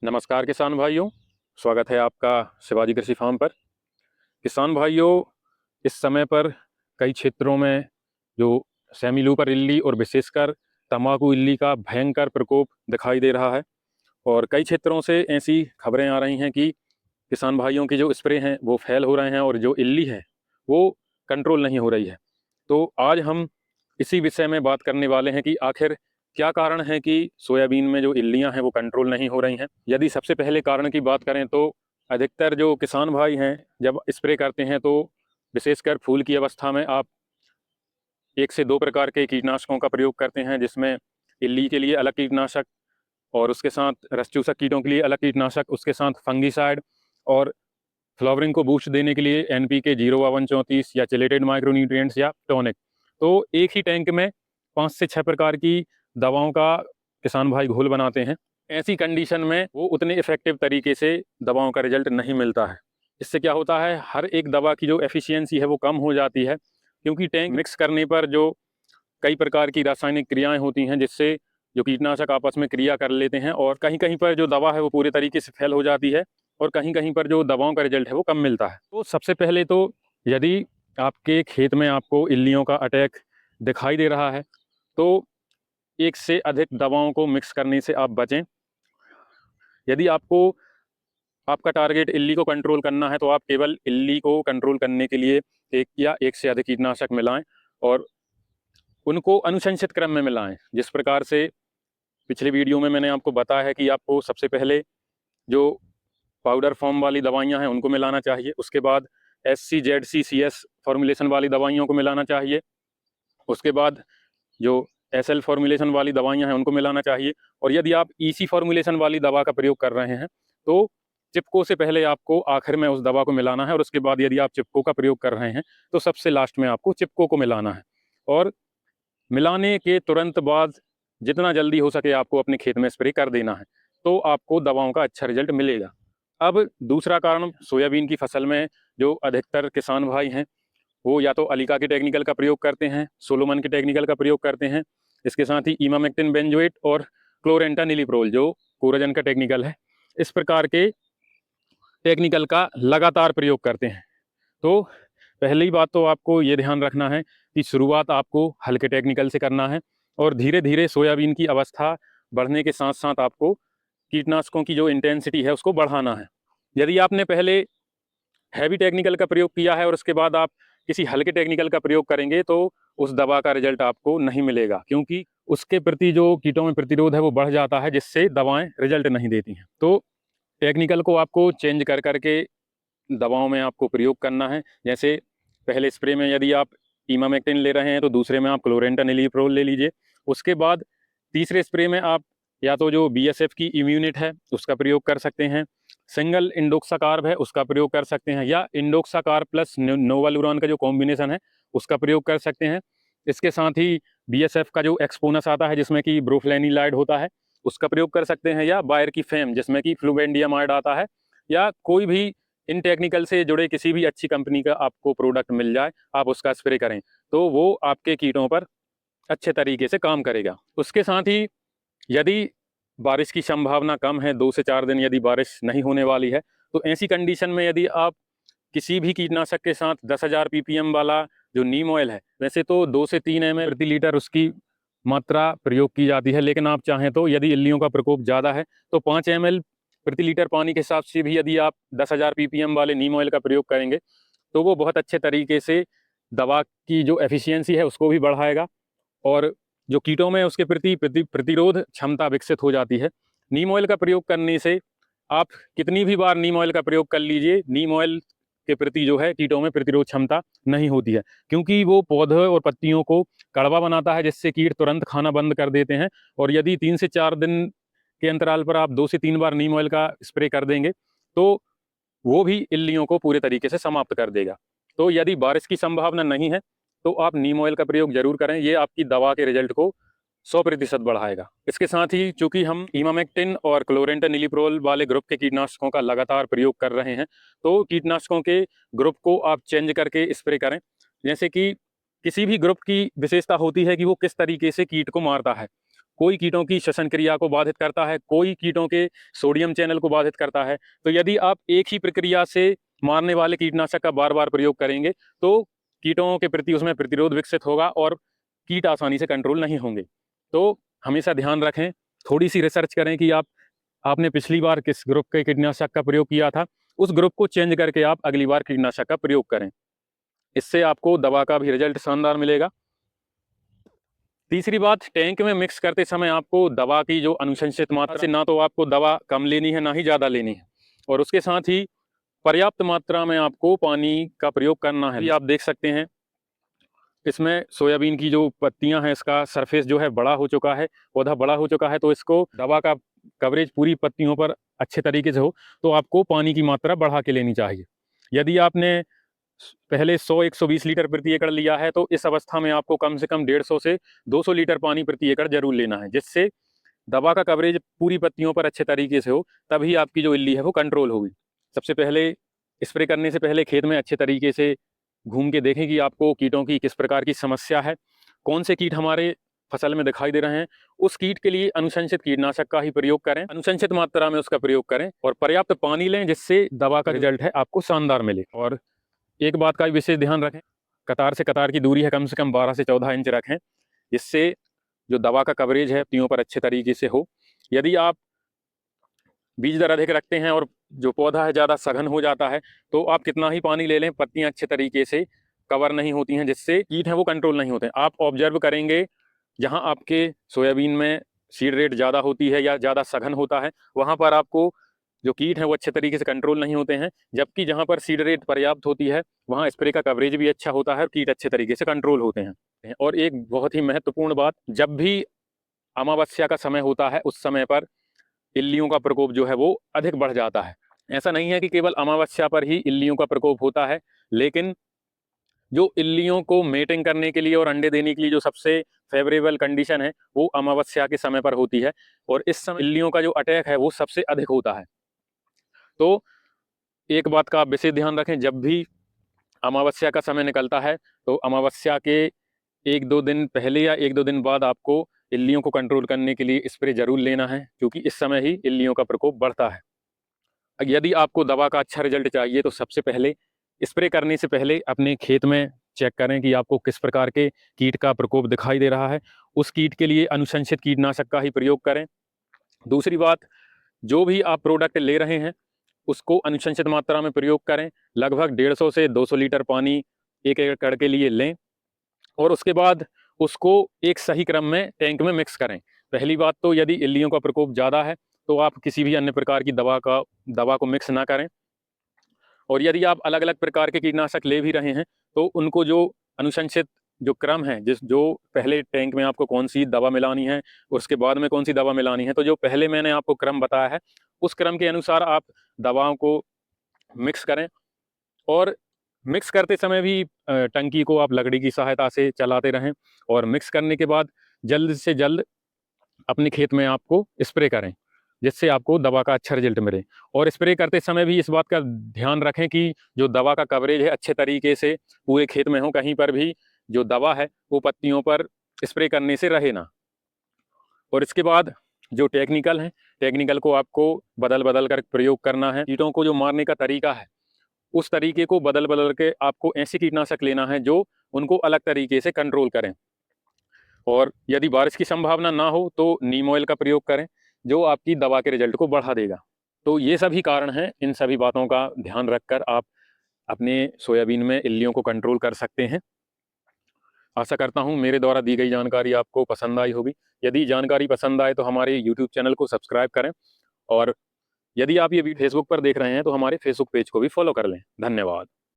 नमस्कार किसान भाइयों। स्वागत है आपका शिवाजी कृषि फार्म पर। किसान भाइयों, इस समय पर कई क्षेत्रों में जो सेमी-लूपर इल्ली और विशेषकर तंबाकू इल्ली का भयंकर प्रकोप दिखाई दे रहा है और कई क्षेत्रों से ऐसी खबरें आ रही हैं कि किसान भाइयों के जो स्प्रे हैं वो फेल हो रहे हैं और जो इल्ली है वो कंट्रोल नहीं हो रही है। तो आज हम इसी विषय में बात करने वाले हैं कि आखिर क्या कारण है कि सोयाबीन में जो इल्लियां हैं वो कंट्रोल नहीं हो रही हैं। यदि सबसे पहले कारण की बात करें तो अधिकतर जो किसान भाई हैं जब स्प्रे करते हैं तो विशेषकर फूल की अवस्था में आप 1 से 2 प्रकार के कीटनाशकों का प्रयोग करते हैं, जिसमें इल्ली के लिए अलग कीटनाशक और उसके साथ रस चूसक कीटों के लिए अलग कीटनाशक, उसके साथ फंगीसाइड और फ्लावरिंग को बूस्ट देने के लिए NPK 05234 या चिलेटेड माइक्रोन्यूट्रिएंट्स या टॉनिक। तो एक ही टैंक में 5 से 6 प्रकार की दवाओं का किसान भाई घोल बनाते हैं। ऐसी कंडीशन में वो उतने इफेक्टिव तरीके से दवाओं का रिजल्ट नहीं मिलता है। इससे क्या होता है, हर एक दवा की जो एफिशिएंसी है वो कम हो जाती है, क्योंकि टैंक मिक्स करने पर जो कई प्रकार की रासायनिक क्रियाएं होती हैं जिससे जो कीटनाशक आपस में क्रिया कर लेते हैं और कहीं कहीं पर जो दवा है वो पूरे तरीके से फेल हो जाती है और कहीं कहीं पर जो दवाओं का रिजल्ट है वो कम मिलता है। तो सबसे पहले तो यदि आपके खेत में आपको इल्लियों का अटैक दिखाई दे रहा है तो एक से अधिक दवाओं को मिक्स करने से आप बचें। यदि आपको आपका टारगेट इल्ली को कंट्रोल करना है तो आप केवल इल्ली को कंट्रोल करने के लिए एक या एक से अधिक कीटनाशक मिलाएं और उनको अनुशंसित क्रम में मिलाएं। जिस प्रकार से पिछले वीडियो में मैंने आपको बताया है कि आपको सबसे पहले जो पाउडर फॉर्म वाली दवाइयां हैं उनको मिलाना चाहिए, उसके बाद SCZCCS फॉर्मुलेशन वाली दवाइयों को मिलाना चाहिए, उसके बाद जो SL फॉर्मुलेशन वाली दवाइयां हैं उनको मिलाना चाहिए और यदि आप EC फॉर्मुलेशन वाली दवा का प्रयोग कर रहे हैं तो चिपको से पहले आपको आखिर में उस दवा को मिलाना है और उसके बाद यदि आप चिपको का प्रयोग कर रहे हैं तो सबसे लास्ट में आपको चिपको को मिलाना है और मिलाने के तुरंत बाद जितना जल्दी हो सके आपको अपने खेत में स्प्रे कर देना है, तो आपको दवाओं का अच्छा रिजल्ट मिलेगा। अब दूसरा कारण, सोयाबीन की फसल में जो अधिकतर किसान भाई हैं वो या तो अलीका के टेक्निकल का प्रयोग करते हैं, सोलोमन के टेक्निकल का प्रयोग करते हैं, इसके साथ ही इमामेक्टिन बेंजोएट और क्लोरेंटानिलिप्रोल जो कोराजन का टेक्निकल है, इस प्रकार के टेक्निकल का लगातार प्रयोग करते हैं। तो पहली बात तो आपको ये ध्यान रखना है कि शुरुआत आपको हल्के टेक्निकल से करना है और धीरे धीरे सोयाबीन की अवस्था बढ़ने के साथ साथ आपको कीटनाशकों की जो इंटेंसिटी है उसको बढ़ाना है। यदि आपने पहले हैवी टेक्निकल का प्रयोग किया है और उसके बाद आप किसी हल्के टेक्निकल का प्रयोग करेंगे तो उस दवा का रिजल्ट आपको नहीं मिलेगा, क्योंकि उसके प्रति जो कीटों में प्रतिरोध है वो बढ़ जाता है, जिससे दवाएं रिजल्ट नहीं देती हैं। तो टेक्निकल को आपको चेंज कर करके दवाओं में आपको प्रयोग करना है। जैसे पहले स्प्रे में यदि आप इमामेक्टिन ले रहे हैं तो दूसरे में आप क्लोरेंटानिलिप्रोल ले लीजिए। उसके बाद तीसरे स्प्रे में आप या तो जो BSF की इम्यूनिट है उसका प्रयोग कर सकते हैं, सिंगल इंडोक्साकार्ब है उसका प्रयोग कर सकते हैं, या इंडोक्साकार्ब प्लस नोवालुरान का जो कॉम्बिनेशन है उसका प्रयोग कर सकते हैं। इसके साथ ही BSF का जो एक्सपोनस आता है जिसमें कि ब्रोफ्लेनिलाइड होता है उसका प्रयोग कर सकते हैं, या बायर की फेम जिसमें कि फ्लूवेंडियामाइड आता है, या कोई भी इन टेक्निकल से जुड़े किसी भी अच्छी कंपनी का आपको प्रोडक्ट मिल जाए आप उसका स्प्रे करें तो वो आपके कीटों पर अच्छे तरीके से काम करेगा। उसके साथ ही यदि बारिश की संभावना कम है, 2 से 4 दिन यदि बारिश नहीं होने वाली है, तो ऐसी कंडीशन में यदि आप किसी भी कीटनाशक के साथ 10,000 ppm वाला जो नीम ऑयल है, वैसे तो 2 से 3 ml प्रति लीटर उसकी मात्रा प्रयोग की जाती है, लेकिन आप चाहें तो यदि इल्लियों का प्रकोप ज़्यादा है तो 5 ml प्रति लीटर पानी के हिसाब से भी यदि आप 10,000 ppm वाले नीम ऑयल का प्रयोग करेंगे तो वो बहुत अच्छे तरीके से दवा की जो एफिशिएंसी है उसको भी बढ़ाएगा और जो कीटों में उसके प्रति प्रतिरोध क्षमता विकसित हो जाती है। नीम ऑयल का प्रयोग करने से आप कितनी भी बार नीम ऑयल का प्रयोग कर लीजिए, नीम ऑयल के प्रति जो है कीटों में प्रतिरोध क्षमता नहीं होती है, क्योंकि वो पौधे और पत्तियों को कड़वा बनाता है जिससे कीट तुरंत खाना बंद कर देते हैं। और यदि 3 से 4 दिन के अंतराल पर आप 2 से 3 बार नीम ऑयल का स्प्रे कर देंगे तो वो भी इल्लियों को पूरे तरीके से समाप्त कर देगा। तो यदि बारिश की संभावना नहीं है तो आप नीम ऑयल का प्रयोग जरूर करें, ये आपकी दवा के रिजल्ट को 100% बढ़ाएगा। इसके साथ ही चूंकि हम इमामेक्टिन और क्लोरेंटानिलिप्रोल वाले ग्रुप के कीटनाशकों का लगातार प्रयोग कर रहे हैं तो कीटनाशकों के ग्रुप को आप चेंज करके स्प्रे करें। जैसे कि किसी भी ग्रुप की विशेषता होती है कि वो किस तरीके से कीट को मारता है, कोई कीटों की श्वसन क्रिया को बाधित करता है, कोई कीटों के सोडियम चैनल को बाधित करता है। तो यदि आप एक ही प्रक्रिया से मारने वाले कीटनाशक का बार बार प्रयोग करेंगे तो कीटों के प्रति उसमें प्रतिरोध विकसित होगा और कीट आसानी से कंट्रोल नहीं होंगे। तो हमेशा ध्यान रखें, थोड़ी सी रिसर्च करें कि आपने पिछली बार किस ग्रुप के कीटनाशक का प्रयोग किया था, उस ग्रुप को चेंज करके आप अगली बार कीटनाशक का प्रयोग करें। इससे आपको दवा का भी रिजल्ट शानदार मिलेगा। तीसरी बात, टैंक में मिक्स करते समय आपको दवा की जो अनुशंसित मात्रा से, ना तो आपको दवा कम लेनी है ना ही ज़्यादा लेनी है, और उसके साथ ही पर्याप्त मात्रा में आपको पानी का प्रयोग करना है। आप देख सकते हैं इसमें सोयाबीन की जो पत्तियां हैं, इसका सरफेस जो है बड़ा हो चुका है, पौधा बड़ा हो चुका है, तो इसको दवा का कवरेज पूरी पत्तियों पर अच्छे तरीके से हो तो आपको पानी की मात्रा बढ़ा के लेनी चाहिए। यदि आपने पहले 100-120 लीटर प्रति एकड़ लिया है तो इस अवस्था में आपको कम से कम 150 से 200 लीटर पानी प्रति एकड़ जरूर लेना है, जिससे दवा का कवरेज पूरी पत्तियों पर अच्छे तरीके से हो, तभी आपकी जो इल्ली है वो कंट्रोल होगी। सबसे पहले स्प्रे करने से पहले खेत में अच्छे तरीके से घूम के देखें कि आपको कीटों की किस प्रकार की समस्या है, कौन से कीट हमारे फसल में दिखाई दे रहे हैं। उस कीट के लिए अनुशंसित कीटनाशक का ही प्रयोग करें, अनुशंसित मात्रा में उसका प्रयोग करें और पर्याप्त पानी लें, जिससे दवा का रिजल्ट है आपको शानदार मिले। और एक बात का विशेष ध्यान रखें, कतार से कतार की दूरी है कम से कम 12 से 14 इंच रखें, जिससे जो दवा का कवरेज है पत्तियों पर अच्छे तरीके से हो। यदि आप बीज दर अधिक रखते हैं और जो पौधा है ज़्यादा सघन हो जाता है तो आप कितना ही पानी ले लें, पत्तियां अच्छे तरीके से कवर नहीं होती हैं, जिससे कीट हैं वो कंट्रोल नहीं होते हैं। आप ऑब्जर्व करेंगे, जहां आपके सोयाबीन में सीड रेट ज़्यादा होती है या ज़्यादा सघन होता है, वहां पर आपको जो कीट हैं वो अच्छे तरीके से कंट्रोल नहीं होते हैं, जबकि जहां पर सीड रेट पर्याप्त होती है वहां स्प्रे का कवरेज भी अच्छा होता है और कीट अच्छे तरीके से कंट्रोल होते हैं। और एक बहुत ही महत्वपूर्ण बात, जब भी अमावस्या का समय होता है उस समय पर इल्लियों का प्रकोप जो है वो अधिक बढ़ जाता है। ऐसा नहीं है कि केवल अमावस्या पर ही इल्लियों का प्रकोप होता है, लेकिन जो इल्लियों को मेटिंग करने के लिए और अंडे देने के लिए जो सबसे फेवरेबल कंडीशन है वो अमावस्या के समय पर होती है, और इस समय इल्लियों का जो अटैक है वो सबसे अधिक होता है। तो एक बात का आप विशेष ध्यान रखें, जब भी अमावस्या का समय निकलता है तो अमावस्या के 1-2 दिन पहले या 1-2 दिन बाद आपको इल्लियों को कंट्रोल करने के लिए स्प्रे जरूर लेना है, क्योंकि इस समय ही इल्लियों का प्रकोप बढ़ता है। यदि आपको दवा का अच्छा रिजल्ट चाहिए तो सबसे पहले स्प्रे करने से पहले अपने खेत में चेक करें कि आपको किस प्रकार के कीट का प्रकोप दिखाई दे रहा है, उस कीट के लिए अनुशंसित कीटनाशक का ही प्रयोग करें। दूसरी बात, जो भी आप प्रोडक्ट ले रहे हैं उसको अनुशंसित मात्रा में प्रयोग करें, लगभग 150 से 200 लीटर पानी एक एकड़ के लिए लें और उसके बाद उसको एक सही क्रम में टैंक में मिक्स करें। पहली बात तो यदि इल्लियों का प्रकोप ज़्यादा है तो आप किसी भी अन्य प्रकार की दवा को मिक्स ना करें, और यदि आप अलग अलग प्रकार के कीटनाशक ले भी रहे हैं तो उनको जो अनुशंसित जो क्रम है, जो पहले टैंक में आपको कौन सी दवा मिलानी है उसके बाद में कौन सी दवा मिलानी है, तो जो पहले मैंने आपको क्रम बताया है उस क्रम के अनुसार आप दवाओं को मिक्स करें। और मिक्स करते समय भी टंकी को आप लकड़ी की सहायता से चलाते रहें, और मिक्स करने के बाद जल्द से जल्द अपने खेत में आपको स्प्रे करें, जिससे आपको दवा का अच्छा रिजल्ट मिले। और स्प्रे करते समय भी इस बात का ध्यान रखें कि जो दवा का कवरेज है अच्छे तरीके से पूरे खेत में हो, कहीं पर भी जो दवा है वो पत्तियों पर स्प्रे करने से रहे ना। और इसके बाद जो टेक्निकल को आपको बदल बदल कर प्रयोग करना है। कीटों को जो मारने का तरीका है उस तरीके को बदल बदल के आपको ऐसे कीटनाशक लेना है जो उनको अलग तरीके से कंट्रोल करें। और यदि बारिश की संभावना ना हो तो नीम ऑयल का प्रयोग करें, जो आपकी दवा के रिजल्ट को बढ़ा देगा। तो ये सभी कारण हैं, इन सभी बातों का ध्यान रखकर आप अपने सोयाबीन में इल्लियों को कंट्रोल कर सकते हैं। आशा करता हूँ मेरे द्वारा दी गई जानकारी आपको पसंद आई होगी। यदि जानकारी पसंद आए तो हमारे यूट्यूब चैनल को सब्सक्राइब करें, और यदि आप ये वीडियो फेसबुक पर देख रहे हैं तो हमारे फेसबुक पेज को भी फॉलो कर लें। धन्यवाद।